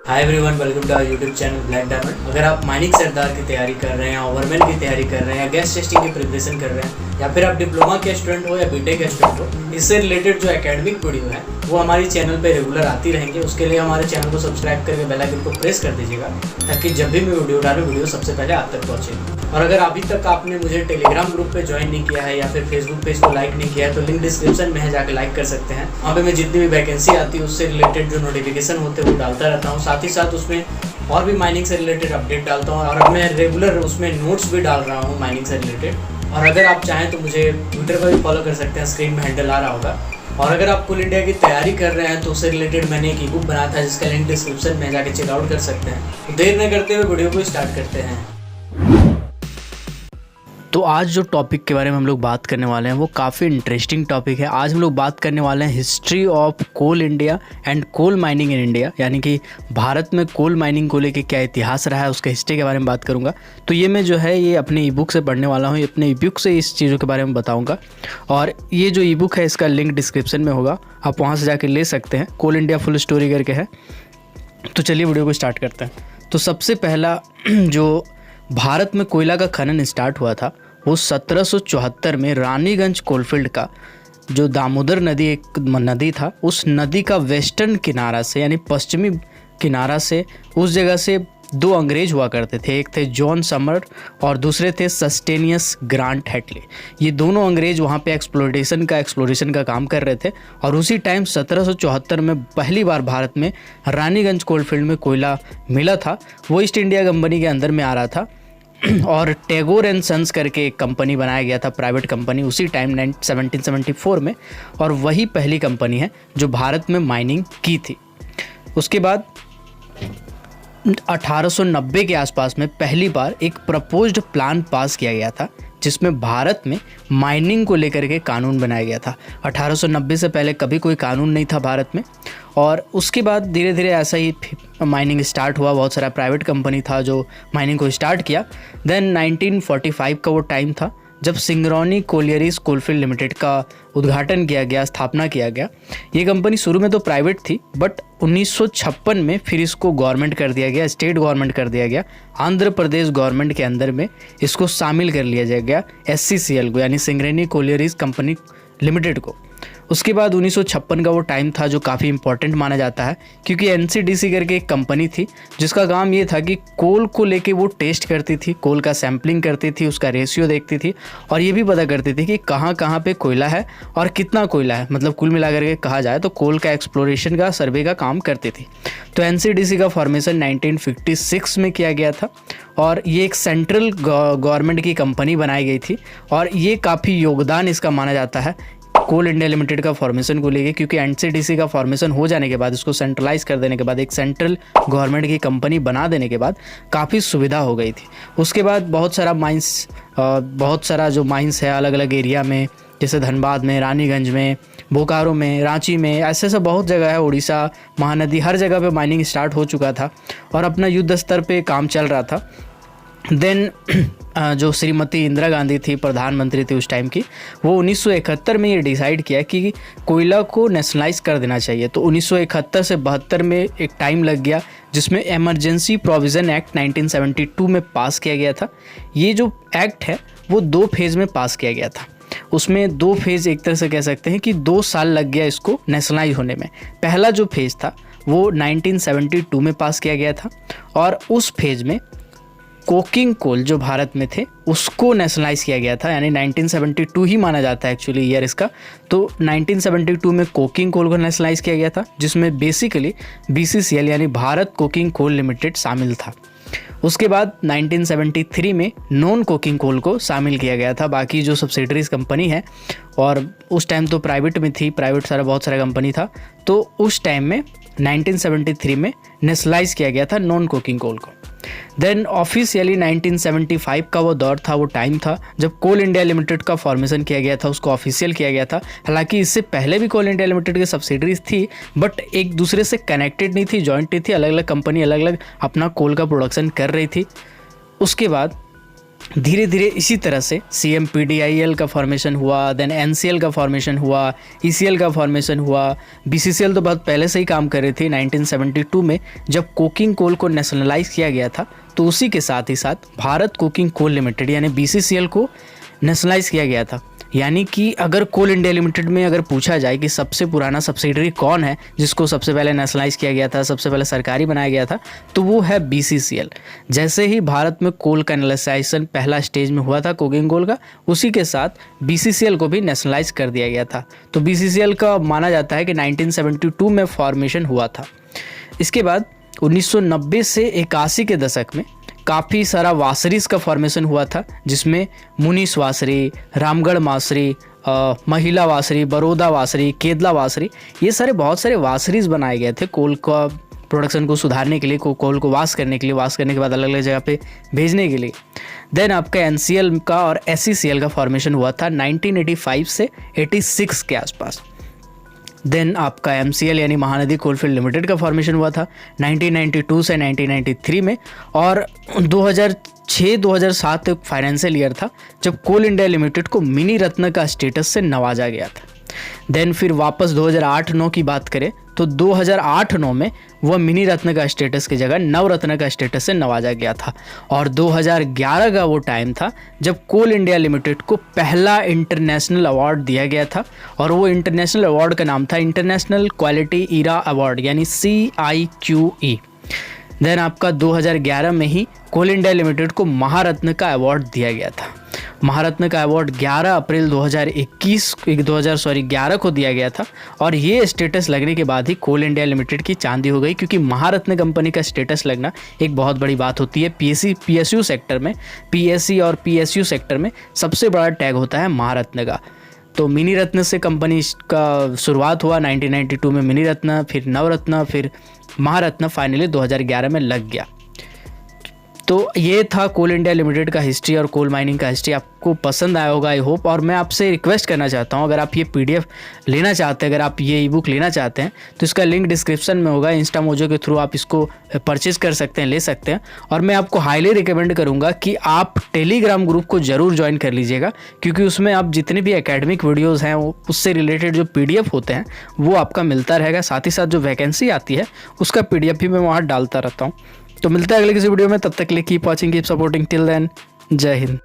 Hi everyone, welcome to our YouTube channel black diamond. अगर आप mining सरदार की तैयारी कर रहे हैं, ओवरमैन की तैयारी कर रहे हैं, या गैस टेस्टिंग की प्रिपरेशन कर रहे हैं, या फिर आप डिप्लोमा के स्टूडेंट हो या बीटेक के स्टूडेंट हो, इससे रिलेटेड जो एकेडमिक वीडियो है वो हमारी चैनल पे रेगुलर आती रहेंगे। उसके लिए हमारे चैनल को सब्सक्राइब करके बेल आइकन को प्रेस कर दीजिएगा ताकि जब भी मैं वीडियो डालूँ वीडियो सबसे पहले आप तक पहुँचे। और अगर अभी तक आपने मुझे टेलीग्राम ग्रुप पे ज्वाइन नहीं किया है या फिर फेसबुक पेज को लाइक नहीं किया है तो लिंक डिस्क्रिप्शन में है, जाकर लाइक कर सकते हैं। वहाँ पे मैं जितनी भी वैकेंसी आती है उससे रिलेटेड जो नोटिफिकेशन होते हैं वो डालता रहता हूँ। साथ ही साथ उसमें और भी माइनिंग से रिलेटेड अपडेट डालता हूँ और अब मैं रेगुलर उसमें नोट्स भी डाल रहा हूँ माइनिंग से रिलेटेड। और अगर आप चाहें तो मुझे ट्विटर पर भी फॉलो कर सकते हैं, स्क्रीन में हैंडल आ रहा होगा। और अगर आप कोल इंडिया की तैयारी कर रहे हैं तो उससे रिलेटेड मैंने एक ई बुक बनाया था जिसका लिंक डिस्क्रिप्शन में जाके चेकआउट कर सकते हैं। तो देर न करते हुए वीडियो को स्टार्ट करते हैं। तो आज जो टॉपिक के बारे में हम लोग बात करने वाले हैं वो काफ़ी इंटरेस्टिंग टॉपिक है। आज हम लोग बात करने वाले हैं history of Coal India and coal mining in India, यानी कि भारत में कोल माइनिंग को लेके क्या इतिहास रहा है उसके हिस्ट्री के बारे में बात करूंगा। तो ये मैं जो है ये अपने ई बुक से पढ़ने वाला हूँ, अपने ई बुक से इस चीज़ों के बारे में बताऊँगा। और ये जो ई बुक है इसका लिंक डिस्क्रिप्शन में होगा, आप वहाँ से जाके ले सकते हैं। कोल इंडिया फुल स्टोरी करके है। तो चलिए वीडियो को स्टार्ट करते हैं। तो सबसे पहला जो भारत में कोयला का खनन स्टार्ट हुआ था वो 1774 में रानीगंज कोलफील्ड का जो दामोदर नदी एक नदी था, उस नदी का वेस्टर्न किनारा से यानी पश्चिमी किनारा से उस जगह से दो अंग्रेज हुआ करते थे। एक थे जॉन समर और दूसरे थे सस्टेनियस ग्रांट हैटले। ये दोनों अंग्रेज वहाँ पे एक्सप्लोरेशन का काम कर रहे थे। और उसी टाइम 1774 में पहली बार भारत में रानीगंज कोलफील्ड में कोयला मिला था। वो ईस्ट इंडिया कंपनी के अंदर में आ रहा था और टैगोर एंड सन्स करके एक कंपनी बनाया गया था, प्राइवेट कंपनी, उसी टाइम 1774 में। और वही पहली कंपनी है जो भारत में माइनिंग की थी। उसके बाद 1890 के आसपास में पहली बार एक प्रपोज्ड प्लान पास किया गया था जिसमें भारत में माइनिंग को लेकर के कानून बनाया गया था। 1890 से पहले कभी कोई कानून नहीं था भारत में। और उसके बाद धीरे धीरे ऐसा ही माइनिंग स्टार्ट हुआ। बहुत सारा प्राइवेट कंपनी था जो माइनिंग को स्टार्ट किया। देन 1945 का वो टाइम था जब सिंगरौनी कोलियरीज कोलफील्ड लिमिटेड का उद्घाटन किया गया, स्थापना किया गया। ये कंपनी शुरू में तो प्राइवेट थी बट 1956 में फिर इसको गवर्नमेंट कर दिया गया, स्टेट गवर्नमेंट कर दिया गया। आंध्र प्रदेश गवर्नमेंट के अंदर में इसको शामिल कर लिया गया, SCCL को, यानी सिंगरौनी कोलियरीज कंपनी लिमिटेड को। उसके बाद 1956 का वो टाइम था जो काफ़ी इंपॉर्टेंट माना जाता है क्योंकि NCDC करके एक कंपनी थी जिसका काम ये था कि कोल को लेके वो टेस्ट करती थी, कोल का सैम्पलिंग करती थी, उसका रेशियो देखती थी और ये भी पता करती थी कि कहाँ कहाँ पे कोयला है और कितना कोयला है। मतलब कुल मिलाकर के कहा जाए तो कोल का एक्सप्लोरेशन का सर्वे का काम करती थी। तो NCDC का फॉर्मेशन 1956 में किया गया था और ये एक सेंट्रल गवर्नमेंट की कंपनी बनाई गई थी। और ये काफ़ी योगदान इसका माना जाता है कोल इंडिया लिमिटेड का फॉर्मेशन को लेके, क्योंकि NCDC का फॉर्मेशन हो जाने के बाद, इसको सेंट्रलाइज कर देने के बाद, एक सेंट्रल गवर्नमेंट की कंपनी बना देने के बाद काफ़ी सुविधा हो गई थी। उसके बाद बहुत सारा जो माइंस है अलग अलग एरिया में, जैसे धनबाद में, रानीगंज में, बोकारो में, रांची में, ऐसे बहुत जगह है, उड़ीसा, महानदी, हर जगह पे माइनिंग स्टार्ट हो चुका था और अपना युद्ध स्तर पे काम चल रहा था। देन जो श्रीमती इंदिरा गांधी थी, प्रधानमंत्री थी उस टाइम की, वो 1971 में ये डिसाइड किया कि कोयला को नेशनलाइज कर देना चाहिए। तो 1971 से 72 में एक टाइम लग गया जिसमें इमरजेंसी प्रोविज़न एक्ट 1972 में पास किया गया था। ये जो एक्ट है वो 2 फेज़ में पास किया गया था। उसमें 2 फेज़ एक तरह से कह सकते हैं कि 2 साल लग गया इसको नेशनलाइज होने में। पहला जो फेज़ था वो 1972 में पास किया गया था और उस फेज़ में कोकिंग कोल जो भारत में थे उसको नेशनलाइज किया गया था, यानी 1972 ही माना जाता है एक्चुअली ईयर इसका। तो 1972 में कोकिंग कोल को नेशनलाइज किया गया था जिसमें बेसिकली BCCL यानी भारत कोकिंग कोल लिमिटेड शामिल था। उसके बाद 1973 में नॉन कोकिंग कोल को शामिल किया गया था। बाकी जो सब्सिडरीज कंपनी है, और उस टाइम तो प्राइवेट में थी, बहुत सारा कंपनी था, तो उस टाइम में 1973 में नेशनलाइज किया गया था नॉन कोकिंग कोल को। देन ऑफिशियली 1975 का वो दौर था, वो टाइम था जब कोल इंडिया लिमिटेड का फॉर्मेशन किया गया था, उसको ऑफिशियल किया गया था। हालांकि इससे पहले भी कोल इंडिया लिमिटेड की सब्सिडरीज थी बट एक दूसरे से कनेक्टेड नहीं थी, जॉइंट नहीं थी, अलग अलग कंपनी अलग अलग अपना कोल का प्रोडक्शन कर रही थी। उसके बाद धीरे धीरे इसी तरह से CMPDIL का फॉर्मेशन हुआ, देन NCL का फॉर्मेशन हुआ, ECL का फॉर्मेशन हुआ। BCCL तो बहुत पहले से ही काम कर रही थी। 1972 में जब कोकिंग कोल को नेशनलाइज किया गया था तो उसी के साथ ही साथ भारत कोकिंग कोल लिमिटेड यानी BCCL को नेशनलाइज किया गया था। यानी कि अगर कोल इंडिया लिमिटेड में अगर पूछा जाए कि सबसे पुराना सब्सिडरी कौन है जिसको सबसे पहले नेशनलाइज किया गया था, सबसे पहले सरकारी बनाया गया था, तो वो है BCCL। जैसे ही भारत में कोल का नेशनलाइजेशन पहला स्टेज में हुआ था कोकिंग कोल का, उसी के साथ BCCL को भी नेशनलाइज कर दिया गया था। तो BCCL का माना जाता है कि 1972 में फॉर्मेशन हुआ था। इसके बाद 1990 से 81 के दशक में काफ़ी सारा वासरीज का फॉर्मेशन हुआ था, जिसमें मुनीस वासरी, रामगढ़ वासरी, महिला वासरी, बड़ौदा वासरी, केदला वासरी, ये सारे बहुत सारे वासरीज बनाए गए थे कोल का प्रोडक्शन को सुधारने के लिए, कोल को वाश करने के लिए, वाश करने के बाद अलग अलग जगह पे भेजने के लिए। देन आपका NCL का और SCCL का फॉर्मेशन हुआ था 1985 से 86 के आसपास। देन आपका MCL यानी महानदी कोलफील्ड लिमिटेड का फॉर्मेशन हुआ था 1992 से 1993 में। और 2006-2007 एक फाइनेंशियल ईयर था जब कोल इंडिया लिमिटेड को मिनी रत्न का स्टेटस से नवाजा गया था। देन फिर वापस 2008-9 की बात करें तो 2008-9 में वह मिनी रत्न का स्टेटस की जगह नवरत्न का स्टेटस से नवाजा गया था। और 2011 का वो टाइम था जब कोल इंडिया लिमिटेड को पहला इंटरनेशनल अवार्ड दिया गया था, और वो इंटरनेशनल अवार्ड का नाम था इंटरनेशनल क्वालिटी ईरा अवार्ड यानी CIQE। देन आपका 2011 में ही कोल इंडिया लिमिटेड को महारत्न का अवार्ड दिया गया था। महारत्न का अवार्ड 11 अप्रैल 2011 को दिया गया था। और ये स्टेटस लगने के बाद ही कोल इंडिया लिमिटेड की चांदी हो गई, क्योंकि महारत्न कंपनी का स्टेटस लगना एक बहुत बड़ी बात होती है। PSU सेक्टर में, PSC और PSU सेक्टर में सबसे बड़ा टैग होता है महारत्न का। तो मिनी रत्न से कंपनी का शुरुआत हुआ 1992 में, मिनी रत्न, फिर नवरत्न, फिर महारत्न, फाइनली 2011 में लग गया। तो ये था कोल इंडिया लिमिटेड का हिस्ट्री और कोल माइनिंग का हिस्ट्री। आपको पसंद आया होगा आई होप। और मैं आपसे रिक्वेस्ट करना चाहता हूँ, अगर आप ये PDF लेना चाहते हैं, अगर आप ये ईबुक लेना चाहते हैं तो इसका लिंक डिस्क्रिप्शन में होगा। इंस्टामोजो के थ्रू आप इसको परचेज कर सकते हैं, ले सकते हैं। और मैं आपको हाईली रिकमेंड करूँगा कि आप टेलीग्राम ग्रुप को ज़रूर ज्वाइन कर लीजिएगा, क्योंकि उसमें आप जितने भी एकेडमिक वीडियोज़ हैं उससे रिलेटेड जो PDF होते हैं वो आपका मिलता रहेगा। साथ ही साथ जो वैकेंसी आती है उसका PDF भी मैं वहाँ डालता रहता हूँ। तो मिलता है अगले किसी वीडियो में, तब तक के लिए keep watching, keep supporting, till then जय हिंद।